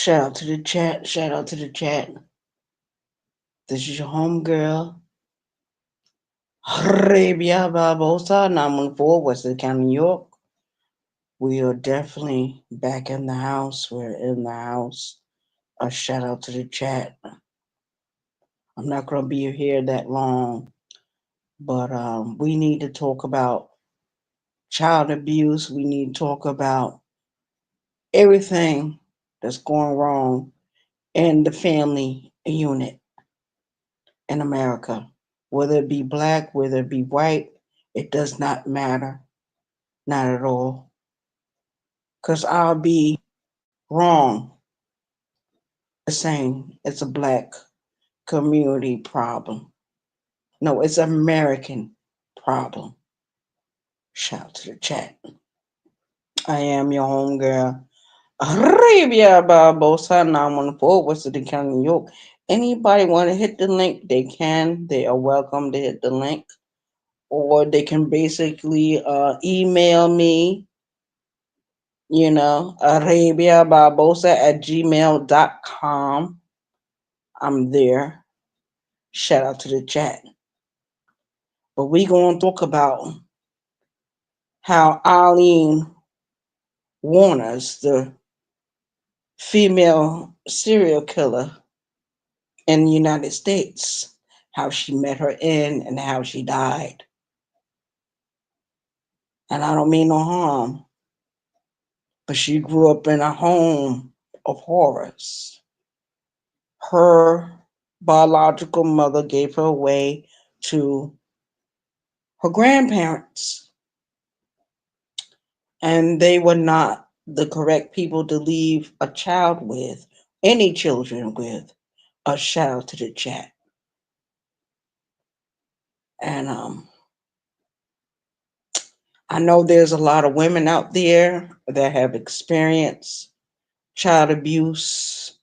Shout out to the chat. Shout out to the chat. This is your homegirl, Arabia Barbosa, 914, Western County, New York. We are definitely back in the house. We're in the house. A shout out to the chat. I'm not going to be here that long, but we need to talk about child abuse. We need to talk about everything that's going wrong in the family unit in America. Whether it be black, whether it be white, it does not matter. Not at all. Because I'll be wrong saying it's a black community problem. No, it's an American problem. Shout out to the chat. I am your homegirl, Arabia Barbosa, 914, Western County, New York. Anybody want to hit the link? They can. They are welcome to hit the link. Or they can basically email me, arabiabarbosa@gmail.com. I'm there. Shout out to the chat. But we going to talk about how Aileen Wuornos, the female serial killer in the United States, how she met her end and how she died. And I don't mean no harm, but she grew up in a home of horrors. Her biological mother gave her away to her grandparents, and they were not the correct people to leave a child with, any children with. A shout out to the chat. And I know there's a lot of women out there that have experienced child abuse,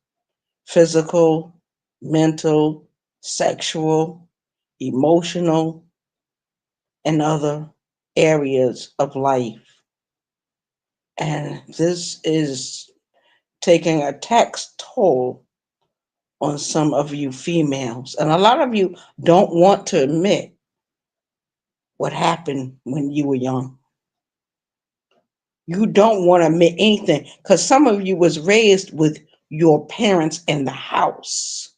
physical, mental, sexual, emotional, and other areas of life. And this is taking a tax toll on some of you females. And a lot of you don't want to admit what happened when you were young. You don't want to admit anything because some of you was raised with your parents in the house,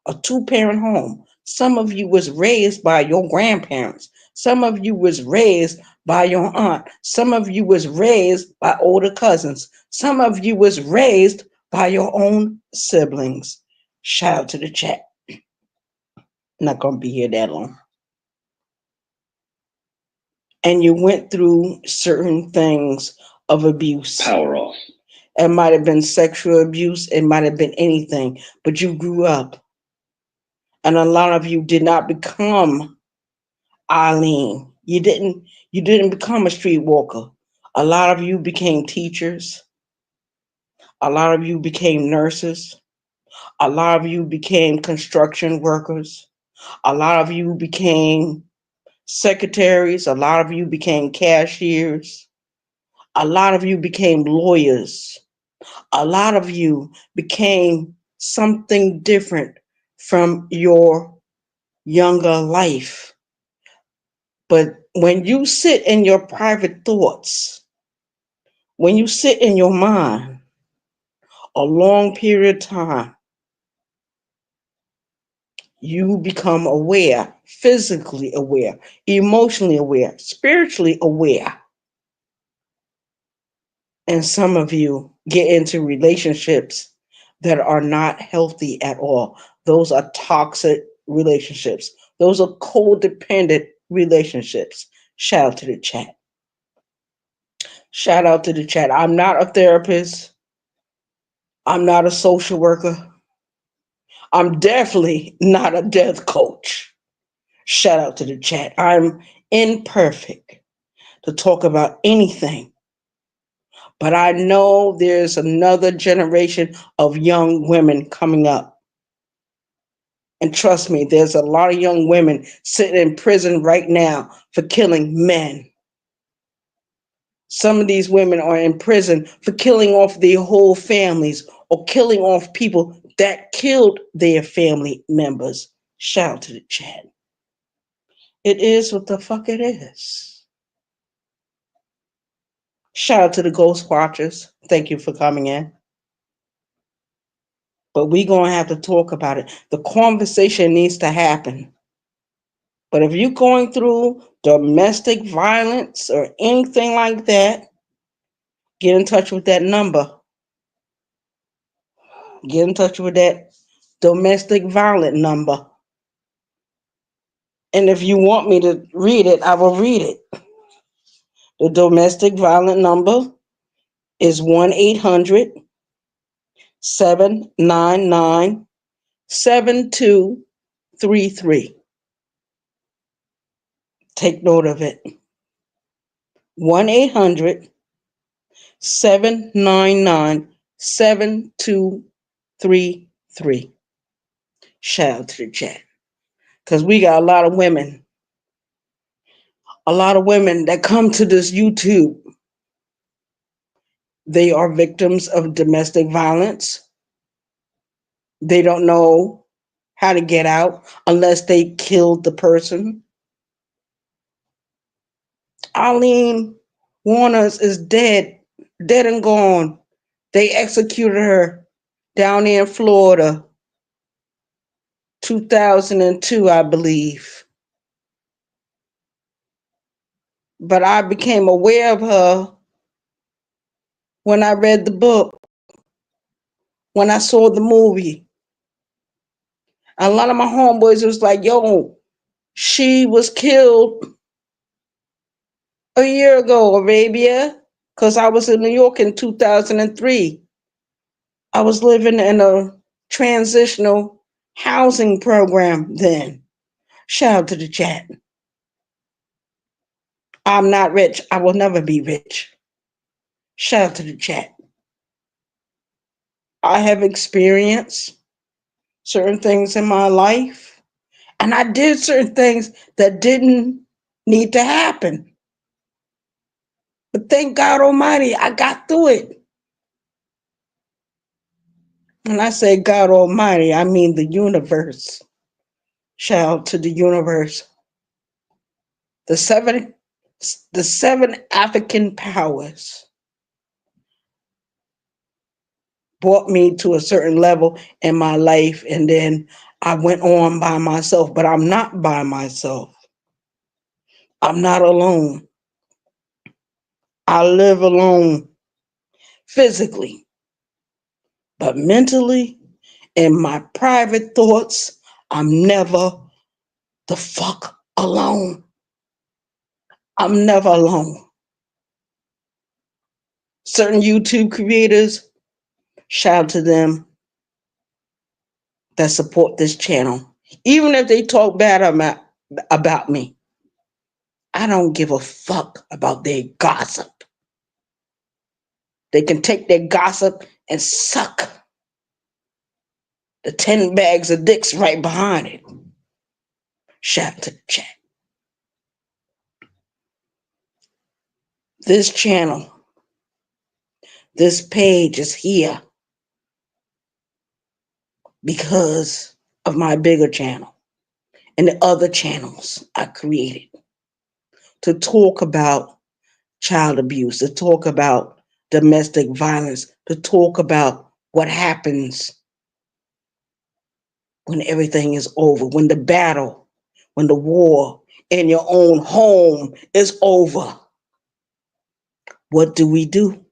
a two-parent home. Some of you was raised by your grandparents. Some of you was raised by your aunt. Some of you was raised by older cousins. Some of you was raised by your own siblings. Shout out to the chat. Not gonna be here that long. And you went through certain things of abuse. Power off. It might have been sexual abuse, it might have been anything, but you grew up. And a lot of you did not become Aileen. You didn't become a streetwalker. A lot of you became teachers. A lot of you became nurses. A lot of you became construction workers. A lot of you became secretaries. A lot of you became cashiers. A lot of you became lawyers. A lot of you became something different from your younger life. But when you sit in your private thoughts, when you sit in your mind a long period of time, you become aware, physically aware, emotionally aware, spiritually aware. And some of you get into relationships that are not healthy at all. Those are toxic relationships. Those are codependent relationships. Shout out to the chat. Shout out to the chat. I'm not a therapist. I'm not a social worker. I'm definitely not a death coach. Shout out to the chat. I'm imperfect to talk about anything, but I know there's another generation of young women coming up. And trust me, there's a lot of young women sitting in prison right now for killing men. Some of these women are in prison for killing off their whole families or killing off people that killed their family members. Shout out to the chat. It is what the fuck it is. Shout out to the Ghost Watchers. Thank you for coming in. But we're going to have to talk about it. The conversation needs to happen. But if you're going through domestic violence or anything like that, get in touch with that number. Get in touch with that domestic violence number. And if you want me to read it, I will read it. The domestic violence number is 1-800-799-7233. Take note of it. 1-800-799-7233. Shout out to the chat. Because we got a lot of women that come to this YouTube. They are victims of domestic violence. They don't know how to get out unless they killed the person. Aileen Wuornos is dead and gone. They executed her down there in Florida, 2002, I believe. But I became aware of her when I read the book, when I saw the movie. A lot of my homeboys was like, yo, she was killed a year ago, Arabia, because I was in New York in 2003. I was living in a transitional housing program then. Shout out to the chat. I'm not rich. I will never be rich. Shout out to the chat. I have experienced certain things in my life, and I did certain things that didn't need to happen. But thank God Almighty, I got through it. When I say God Almighty, I mean the universe. Shout out to the universe. The seven African powers brought me to a certain level in my life, and then I went on by myself, but I'm not by myself. I'm not alone. I live alone physically, but mentally, in my private thoughts, I'm never the fuck alone. I'm never alone. Certain YouTube creators, shout out to them that support this channel. Even if they talk bad about me, I don't give a fuck about their gossip. They can take their gossip and suck the 10 bags of dicks right behind it. Shout out to the chat. This channel, this page is here because of my bigger channel and the other channels I created to talk about child abuse, to talk about domestic violence, to talk about what happens when everything is over, when the battle, when the war in your own home is over. What do we do?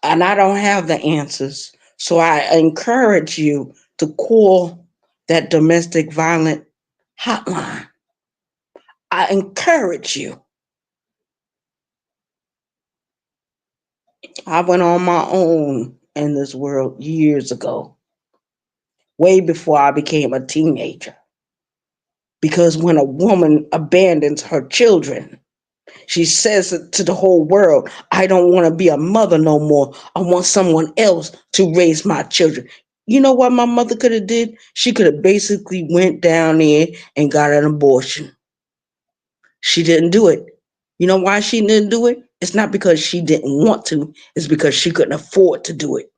And I don't have the answers. So I encourage you to call that domestic violence hotline. I encourage you. I went on my own in this world years ago, way before I became a teenager. Because when a woman abandons her children, she says it to the whole world, I don't want to be a mother no more. I want someone else to raise my children. You know what my mother could have did? She could have basically went down there and got an abortion. She didn't do it. You know why she didn't do it? It's not because she didn't want to. It's because she couldn't afford to do it.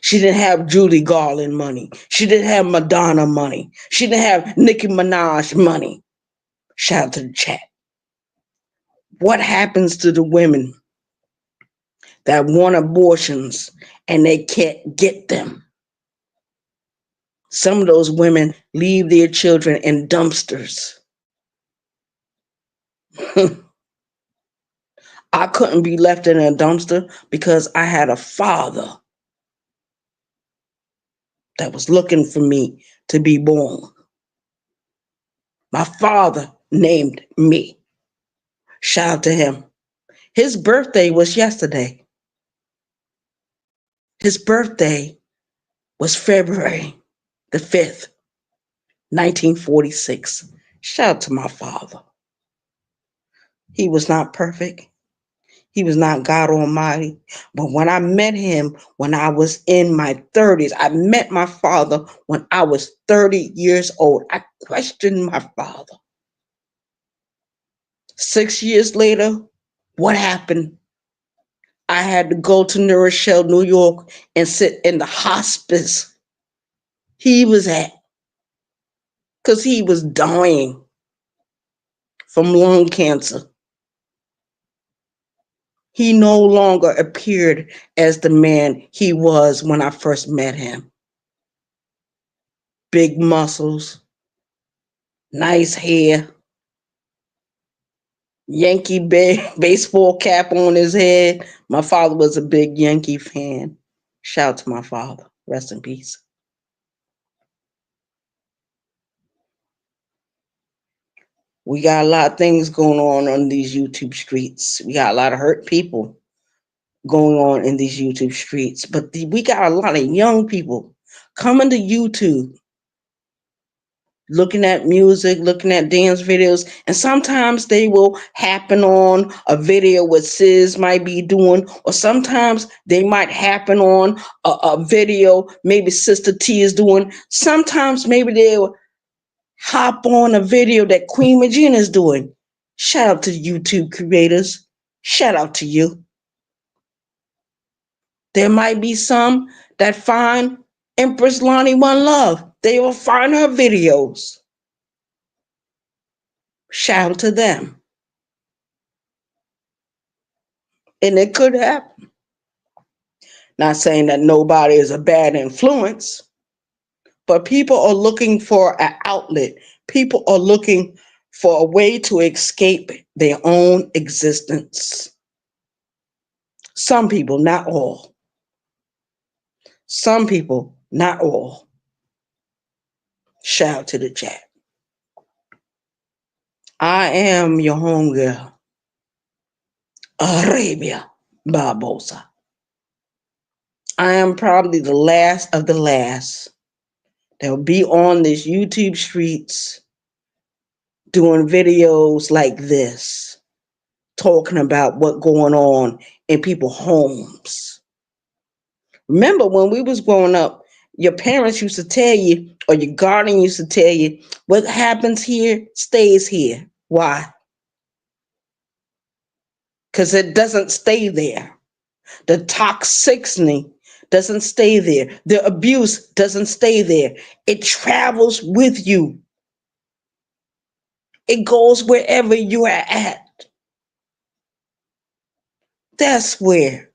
She didn't have Julie Garland money. She didn't have Madonna money. She didn't have Nicki Minaj money. Shout out to the chat. What happens to the women that want abortions and they can't get them? Some of those women leave their children in dumpsters. I couldn't be left in a dumpster because I had a father that was looking for me to be born. My father named me. Shout out to him. His birthday was yesterday. His birthday was February the 5th, 1946. Shout out to my father. He was not perfect. He was not God Almighty. But when I met him when I was in my 30s, I met my father when I was 30 years old. I questioned my father. 6 years later, what happened? I had to go to New Rochelle, New York, and sit in the hospice he was at because he was dying from lung cancer. He no longer appeared as the man he was when I first met him. Big muscles, nice hair, Yankee baseball cap on his head. My father was a big Yankee fan. Shout out to my father. Rest in peace. We got a lot of things going on these YouTube streets. We got a lot of hurt people going on in these YouTube streets. But we got a lot of young people coming to YouTube, looking at music, looking at dance videos, and sometimes they will happen on a video what Sis might be doing, or sometimes they might happen on a video maybe Sister T is doing. Sometimes maybe they'll hop on a video that Queen Regina is doing. Shout out to YouTube creators. Shout out to you. There might be some that find Empress Lonnie One Love. They will find her videos. Shout out to them. And it could happen. Not saying that nobody is a bad influence, but people are looking for an outlet. People are looking for a way to escape their own existence. Some people, not all. Some people, not all. Shout out to the chat. I am your homegirl, Arabia Barbosa. I am probably the last of the last that will be on this YouTube streets doing videos like this, talking about what's going on in people's homes. Remember when we was growing up, your parents used to tell you, or your guardian used to tell you, what happens here stays here. Why? Because it doesn't stay there. The toxicity doesn't stay there. The abuse doesn't stay there. It travels with you. It goes wherever you are at. That's where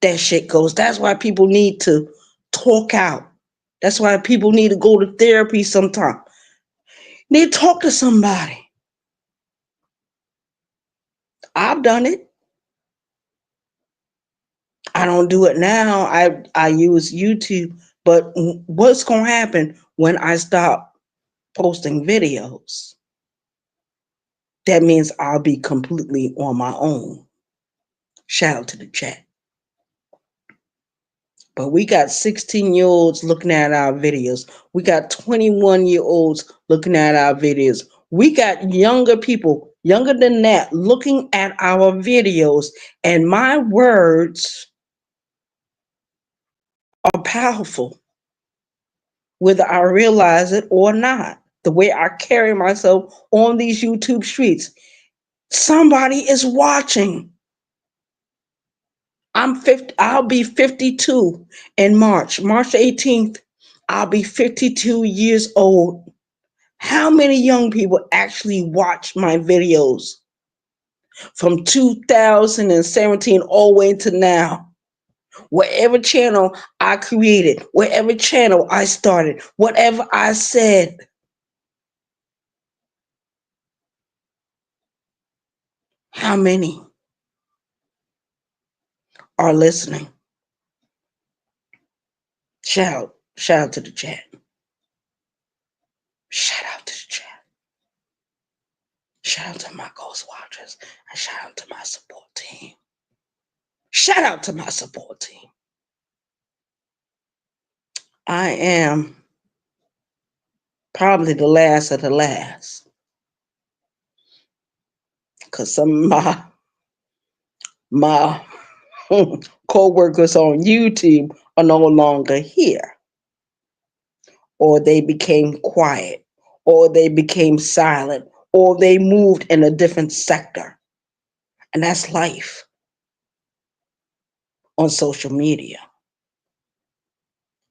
that shit goes. That's why people need to talk out. That's why people need to go to therapy sometime. Need to talk to somebody. I've done it. I don't do it now. I use YouTube. But what's going to happen when I stop posting videos? That means I'll be completely on my own. Shout out to the chat. But we got 16-year-olds looking at our videos. We got 21-year-olds looking at our videos. We got younger people, younger than that, looking at our videos. And my words are powerful, whether I realize it or not. The way I carry myself on these YouTube streets. Somebody is watching. I'm 50, I'll be 52 in March. March 18th, I'll be 52 years old. How many young people actually watch my videos from 2017 all the way to now? Whatever channel I created, whatever channel I started, whatever I said, how many are listening? Shout out to the chat. Shout out to the chat. Shout out to my ghost watchers and shout out to my support team. Shout out to my support team. I am probably the last of the last because some of my co-workers on YouTube are no longer here, or they became quiet, or they became silent, or they moved in a different sector. And that's life on social media.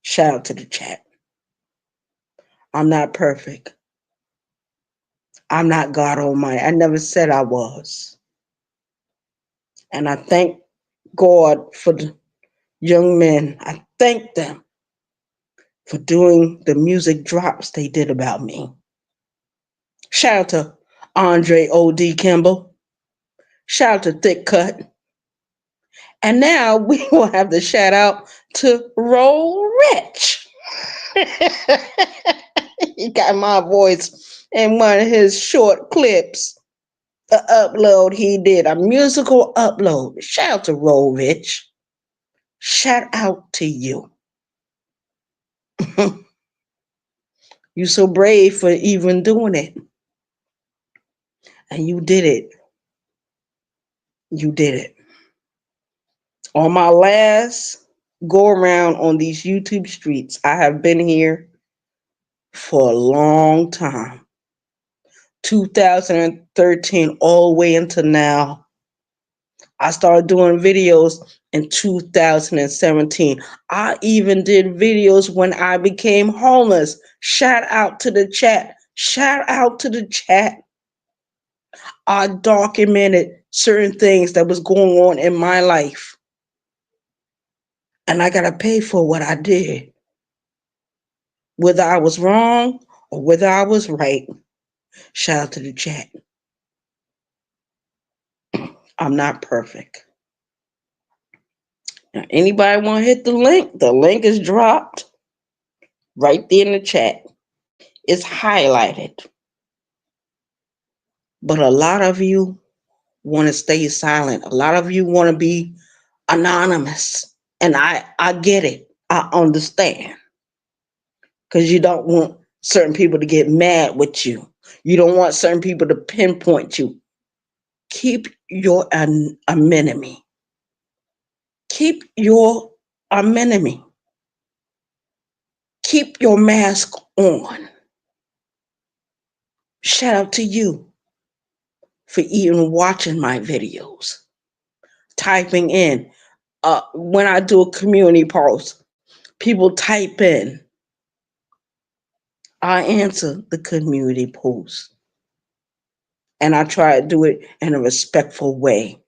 Shout out to the chat. I'm not perfect. I'm not God Almighty. I never said I was. And I thank God for the young men. I thank them for doing the music drops they did about me. Shout out to Andre O.D. Kimball. Shout out to Thick Cut. And now we will have to shout out to Roll Rich. He got my voice in one of his short clips. An upload he did, a musical upload. Shout out to Roll Rich. Shout out to you. You so brave for even doing it. And you did it. You did it. On my last go around on these YouTube streets, I have been here for a long time. 2013 all the way into now. I started doing videos in 2017. I even did videos when I became homeless. Shout out to the chat. Shout out to the chat. I documented certain things that was going on in my life. And I got to pay for what I did. Whether I was wrong or whether I was right. Shout out to the chat. I'm not perfect. Now, anybody want to hit the link? The link is dropped right there in the chat. It's highlighted. But a lot of you want to stay silent. A lot of you want to be anonymous. And I get it. I understand. Because you don't want certain people to get mad with you. You don't want certain people to pinpoint you. Keep your anonymity. Keep your anonymity. Keep your mask on. Shout out to you for even watching my videos. Typing in. When I do a community post, people type in. I answer the community post. And I try to do it in a respectful way.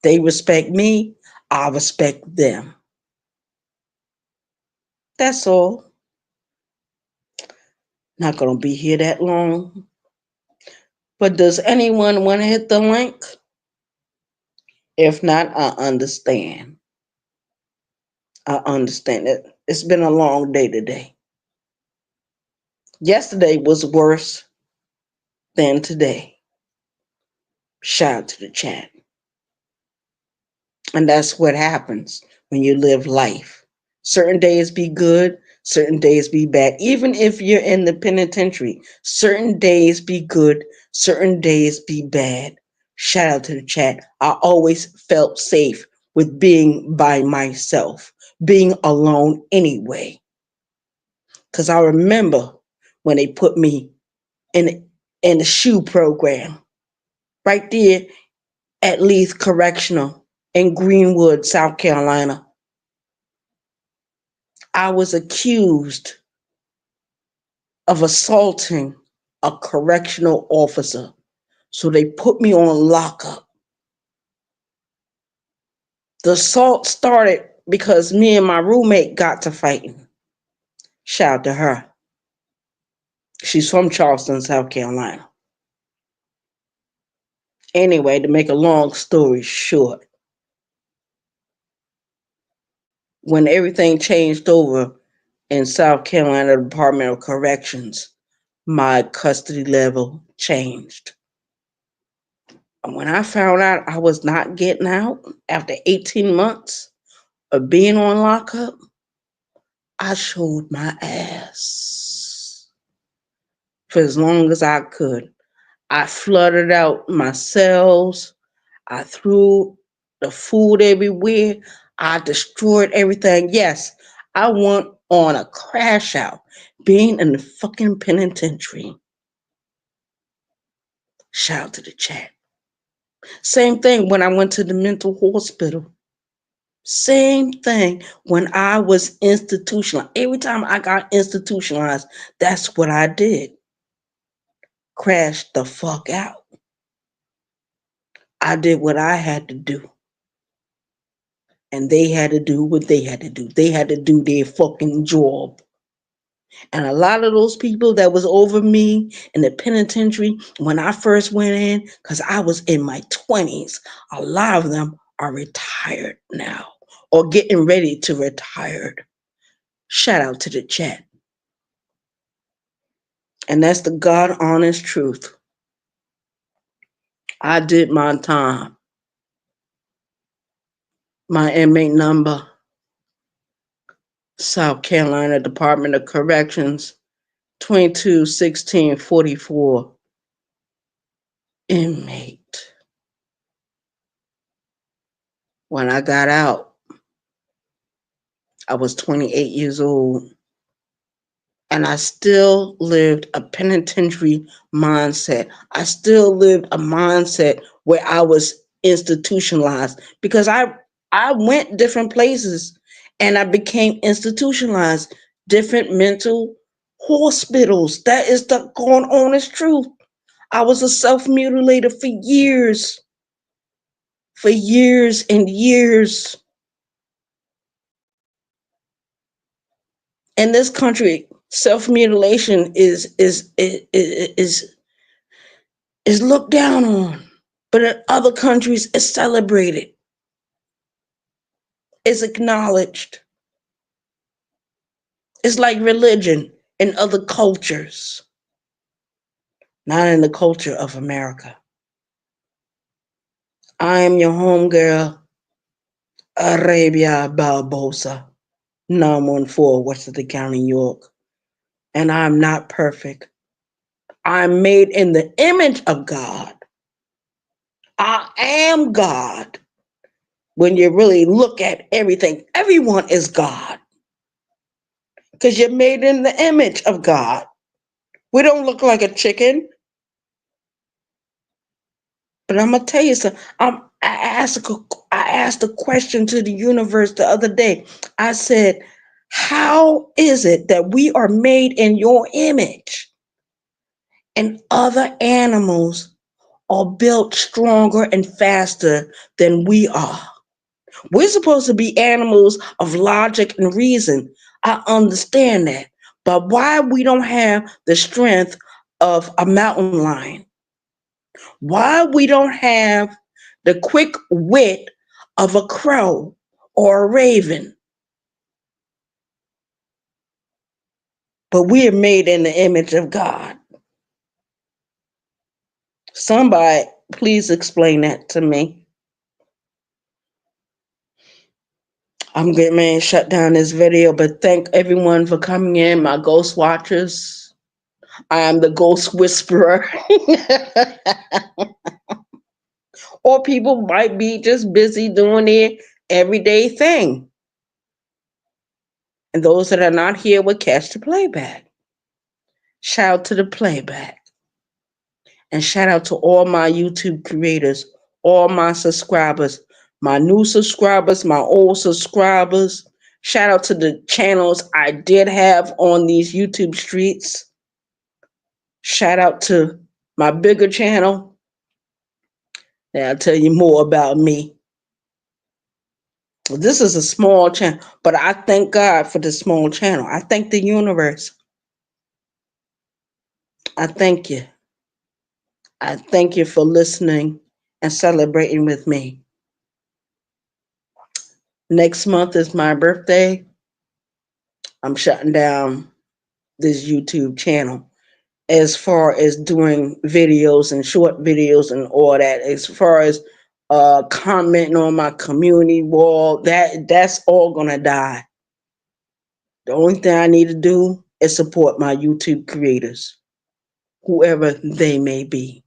They respect me, I respect them. That's all. Not going to be here that long. But does anyone want to hit the link? If not, I understand. I understand it. It's been a long day today. Yesterday was worse than today. Shout out to the chat. And that's what happens when you live life. Certain days be good, certain days be bad. Even if you're in the penitentiary, certain days be good, certain days be bad. Shout out to the chat. I always felt safe with being by myself, being alone anyway. Because I remember when they put me in in the SHU program, right there at Leith Correctional in Greenwood, South Carolina. I was accused of assaulting a correctional officer. So they put me on lockup. The assault started because me and my roommate got to fighting. Shout out to her. She's from Charleston, South Carolina. Anyway, to make a long story short, when everything changed over in South Carolina Department of Corrections, my custody level changed. And when I found out I was not getting out after 18 months of being on lockup, I showed my ass for as long as I could. I flooded out my cells. I threw the food everywhere. I destroyed everything. Yes, I went on a crash out being in the fucking penitentiary. Shout out to the chat. Same thing when I went to the mental hospital. Same thing when I was institutionalized. Every time I got institutionalized, that's what I did. Crashed the fuck out. I did what I had to do. And they had to do what they had to do. They had to do their fucking job. And a lot of those people that was over me in the penitentiary when I first went in, because I was in my 20s, a lot of them are retired now or getting ready to retire. Shout out to the chat. And that's the God honest truth. I did my time. My inmate number, South Carolina Department of Corrections, 221644. Inmate. When I got out, I was 28 years old. And I still lived a penitentiary mindset. I still lived a mindset where I was institutionalized because I went different places and I became institutionalized, different mental hospitals. That is the going honest truth. I was a self-mutilator for years and years. In this country, self-mutilation is looked down on, but in other countries, it's celebrated. It's acknowledged. It's like religion in other cultures, not in the culture of America. I am your homegirl, Arabia Barbosa, 914, Westchester County, New York. And I'm not perfect. I'm made in the image of God. I am God. When you really look at everything, everyone is God. Because you're made in the image of God. We don't look like a chicken. But I'm going to tell you something. I asked a question to the universe the other day. I said, how is it that we are made in your image and other animals are built stronger and faster than we are? We're supposed to be animals of logic and reason. I understand that. But why we don't have the strength of a mountain lion? Why we don't have the quick wit of a crow or a raven? But we are made in the image of God. Somebody, please explain that to me. I'm getting ready to shut down this video, but thank everyone for coming in, my ghost watchers. I am the ghost whisperer. Or people might be just busy doing their everyday thing. And those that are not here will catch the playback. Shout to the playback. And shout out to all my YouTube creators, all my subscribers, my new subscribers, my old subscribers. Shout out to the channels I did have on these YouTube streets. Shout out to my bigger channel. And I'll tell you more about me. This is a small channel, but I thank God for the small channel. I thank the universe. I thank you. I thank you for listening and celebrating with me. Next month is my birthday. I'm shutting down this YouTube channel as far as doing videos and short videos and all that. As far as commenting on my community wall, that's all gonna die. The only thing I need to do is support my YouTube creators, whoever they may be.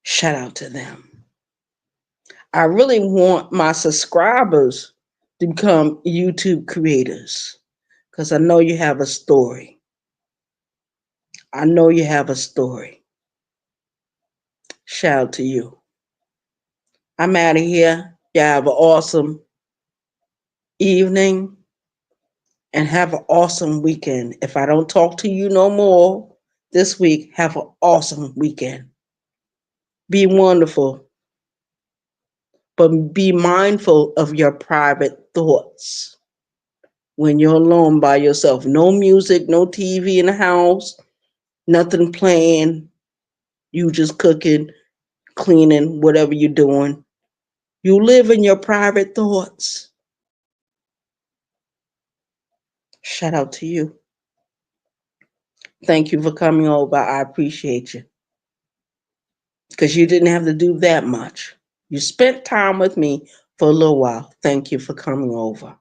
Shout out to them. I really want my subscribers to become YouTube creators because I know you have a story. I know you have a story. Shout out to you. I'm out of here. You have an awesome evening and have an awesome weekend. If I don't talk to you no more this week, have an awesome weekend. Be wonderful, but be mindful of your private thoughts when you're alone by yourself. No music, no TV in the house, nothing playing. You just cooking, cleaning, whatever you're doing. You live in your private thoughts. Shout out to you. Thank you for coming over. I appreciate you. Because you didn't have to do that much. You spent time with me for a little while. Thank you for coming over.